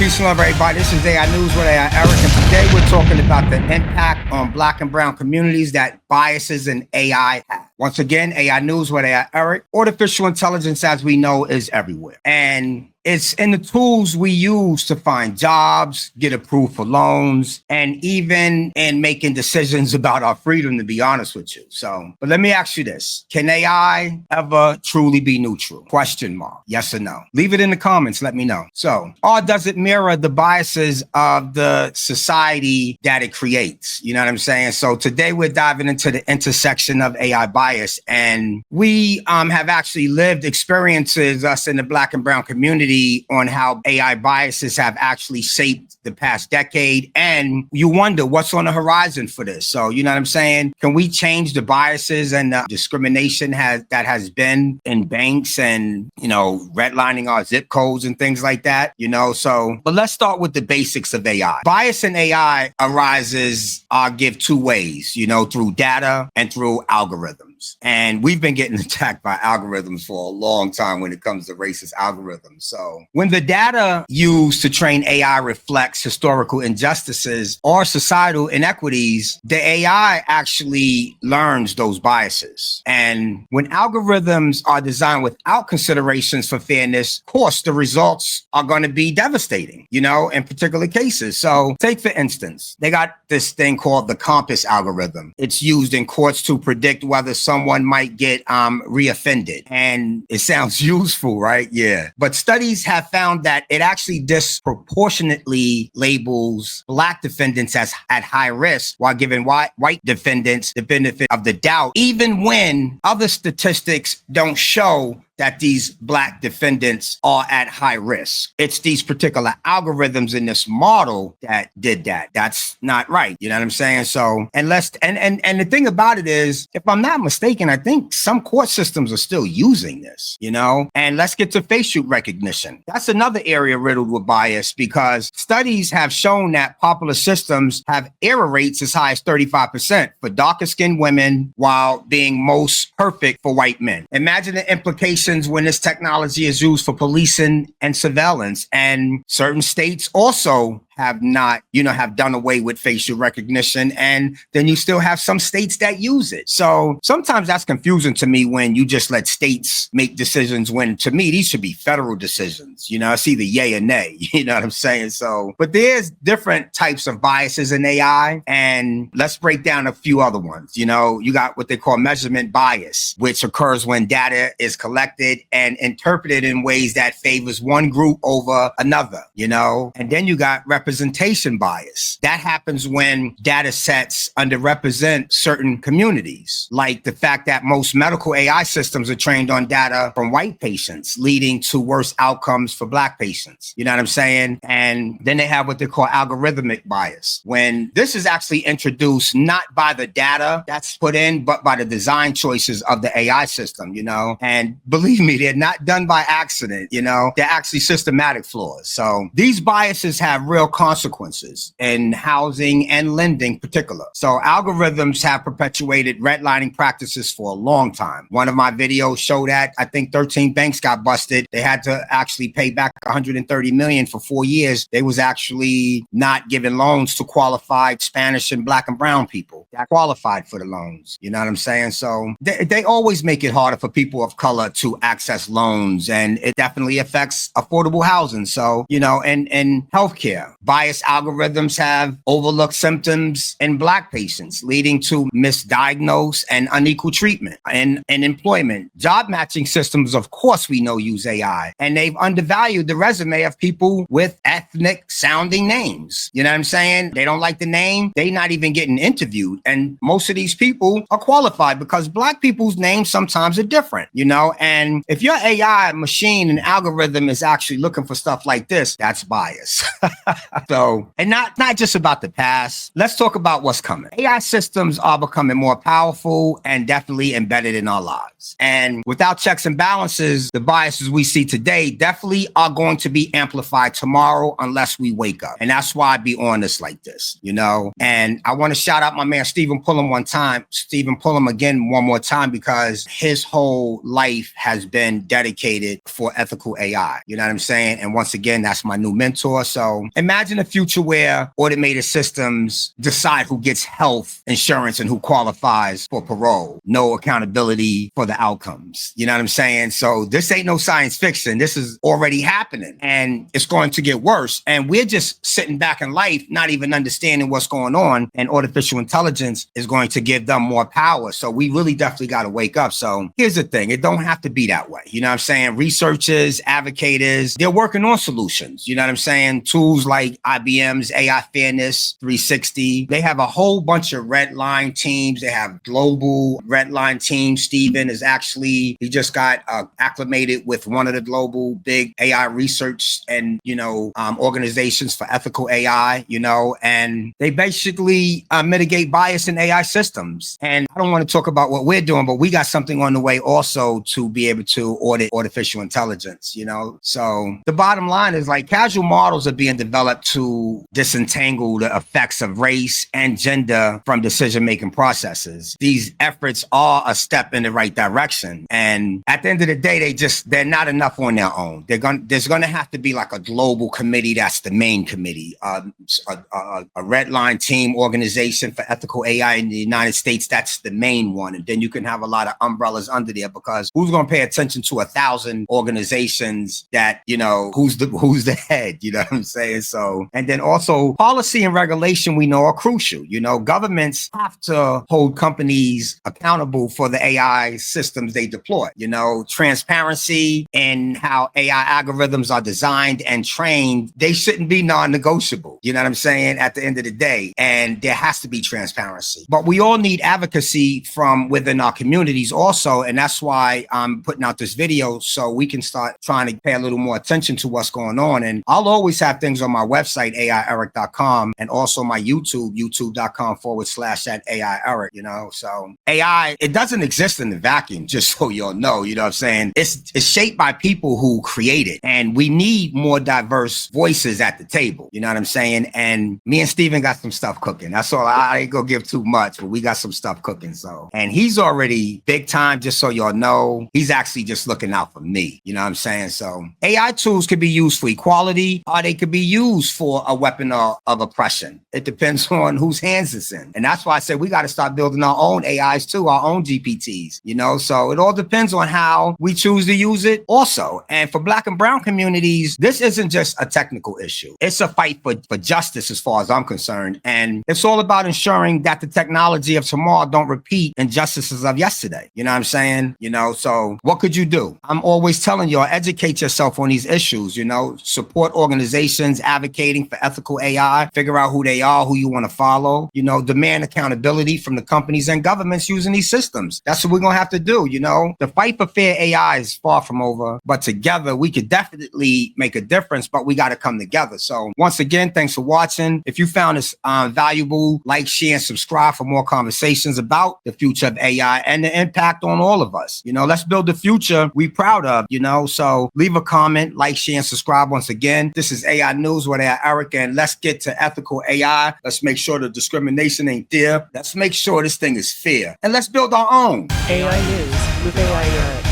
Peace and love, everybody. This is AI News with AI Erik, and today we're talking about the impact on Black and brown communities that biases in AI have. Once again, AI News with AI Erik. Artificial intelligence, as we know, is everywhere. And it's in the tools we use to find jobs, get approved for loans, and even in making decisions about our freedom, to be honest with you. But let me ask you this. Can AI ever truly be neutral? Question mark. Yes or no? Leave it in the comments. Let me know. Or does it mirror the biases of the society that it creates? You know what I'm saying? So today we're diving into the intersection of AI bias, and we have actually lived experiences, us in the Black and brown community, on how AI biases have actually shaped the past decade. And you wonder what's on the horizon for this. So, you know what I'm saying? Can we change the biases and the discrimination that has been in banks and, redlining our zip codes and things like that, but let's start with the basics of AI. Bias in AI arises, I'll give two ways, through data and through algorithms. And we've been getting attacked by algorithms for a long time when it comes to racist algorithms. So when the data used to train AI reflects historical injustices or societal inequities, the AI actually learns those biases. And when algorithms are designed without considerations for fairness, of course, the results are going to be devastating, in particular cases. So take, for instance, they got this thing called the compass algorithm. It's used in courts to predict whether someone might get reoffended. And it sounds useful, right? Yeah. But studies have found that it actually disproportionately labels Black defendants as at high risk while giving white defendants the benefit of the doubt, even when other statistics don't show that these Black defendants are at high risk. It's these particular algorithms in this model that did that. That's not right. You know what I'm saying? So, and the thing about it is, if I'm not mistaken, I think some court systems are still using this, and let's get to facial recognition. That's another area riddled with bias, because studies have shown that popular systems have error rates as high as 35% for darker skinned women while being most perfect for white men. Imagine the implications when this technology is used for policing and surveillance, and certain states also have not, have done away with facial recognition. And then you still have some states that use it. So sometimes that's confusing to me when you just let states make decisions, when to me, these should be federal decisions. It's either yay or nay, you know what I'm saying? So, but there's different types of biases in AI, and let's break down a few other ones. You got what they call measurement bias, which occurs when data is collected and interpreted in ways that favors one group over another, and then you got representation bias. That happens when data sets underrepresent certain communities, like the fact that most medical AI systems are trained on data from white patients, leading to worse outcomes for Black patients. You know what I'm saying? And then they have what they call algorithmic bias, when this is actually introduced not by the data that's put in, but by the design choices of the AI system, and believe me, they're not done by accident, they're actually systematic flaws. So these biases have real consequences in housing and lending particular. So algorithms have perpetuated redlining practices for a long time. One of my videos showed that I think 13 banks got busted. They had to actually pay back $130 million for 4 years. They was actually not giving loans to qualified Spanish and Black and brown people that qualified for the loans. You know what I'm saying? So they always make it harder for people of color to access loans, and it definitely affects affordable housing. So, and healthcare. Biased algorithms have overlooked symptoms in Black patients, leading to misdiagnosed and unequal treatment and employment. Job matching systems, of course, we know use AI, and they've undervalued the resume of people with ethnic sounding names. You know what I'm saying? They don't like the name. They're not even getting interviewed. And most of these people are qualified because Black people's names sometimes are different, and if your AI machine and algorithm is actually looking for stuff like this, that's bias. So, and not just about the past. Let's talk about what's coming. AI systems are becoming more powerful and definitely embedded in our lives. And without checks and balances, the biases we see today definitely are going to be amplified tomorrow tomorrow unless we wake up. And that's why I be on this like this, you know? And I want to shout out my man, Stephen Pullum again one more time, because his whole life has been dedicated for ethical AI. You know what I'm saying? And once again, that's my new mentor. So imagine a future where automated systems decide who gets health insurance and who qualifies for parole. No accountability for the outcomes. You know what I'm saying? So this ain't no science fiction. This is already happening, and it's going to get worse. And we're just sitting back in life, not even understanding what's going on. And artificial intelligence is going to give them more power. So we really definitely got to wake up. So here's the thing. It don't have to be that way. You know what I'm saying? Researchers, advocators, they're working on solutions. You know what I'm saying? Tools like IBM's AI Fairness 360. They have a whole bunch of red line teams. They have global red line teams. Steven is actually, he just got acclimated with one of the global big AI research and, organizations for ethical AI, and they basically mitigate bias in AI systems. And I don't want to talk about what we're doing, but we got something on the way also to be able to audit artificial intelligence, So the bottom line is, like, casual models are being developed to disentangle the effects of race and gender from decision-making processes. These efforts are a step in the right direction. And at the end of the day, they're not enough on their own. There's going to have to be like a global committee that's the main committee, a red line team organization for ethical AI in the United States. That's the main one. And then you can have a lot of umbrellas under there, because who's going to pay attention to 1,000 organizations that, who's the head, you know what I'm saying? So, and then also policy and regulation, we know, are crucial. Governments have to hold companies accountable for the AI systems they deploy. Transparency in how AI algorithms are designed and trained, they shouldn't be non-negotiable. You know what I'm saying? At the end of the day, and there has to be transparency. But we all need advocacy from within our communities also, and that's why I'm putting out this video, so we can start trying to pay a little more attention to what's going on. And I'll always have things on my website, AIErik.com, and also my YouTube, youtube.com/@AIErik, So AI, it doesn't exist in the vacuum, just so you'll know, you know what I'm saying? It's shaped by people who create it, and we need more diverse voices at the table, you know what I'm saying? And me and Steven got some stuff cooking. That's all. I ain't gonna give too much, but we got some stuff cooking. So, and he's already big time, just so y'all know. He's actually just looking out for me, you know what I'm saying? So AI tools could be used for equality, or they could be used for a weapon of oppression. It depends on whose hands it's in. And that's why I said we got to start building our own AIs too, our own GPTs, So it all depends on how we choose to use it also. And for Black and brown communities, this isn't just a technical issue. It's a fight for justice as far as I'm concerned. And it's all about ensuring that the technology of tomorrow don't repeat injustices of yesterday. You know what I'm saying? So what could you do? I'm always telling y'all, educate yourself on these issues, support organizations advocating for ethical AI, figure out who they are, who you want to follow, demand accountability from the companies and governments using these systems. That's what we're going to have to do. The fight for fair AI is far from over, but together we could definitely make a difference, but we got to come together. So once again, thanks for watching. If you found this valuable, like, share, and subscribe for more conversations about the future of AI and the impact on all of us. Let's build the future we proud of, So leave a comment, like, share, and subscribe once again. This is AI News with Erik, and let's get to ethical AI. Let's make sure the discrimination ain't there. Let's make sure this thing is fair, and let's build our own. AI News with AI Erik.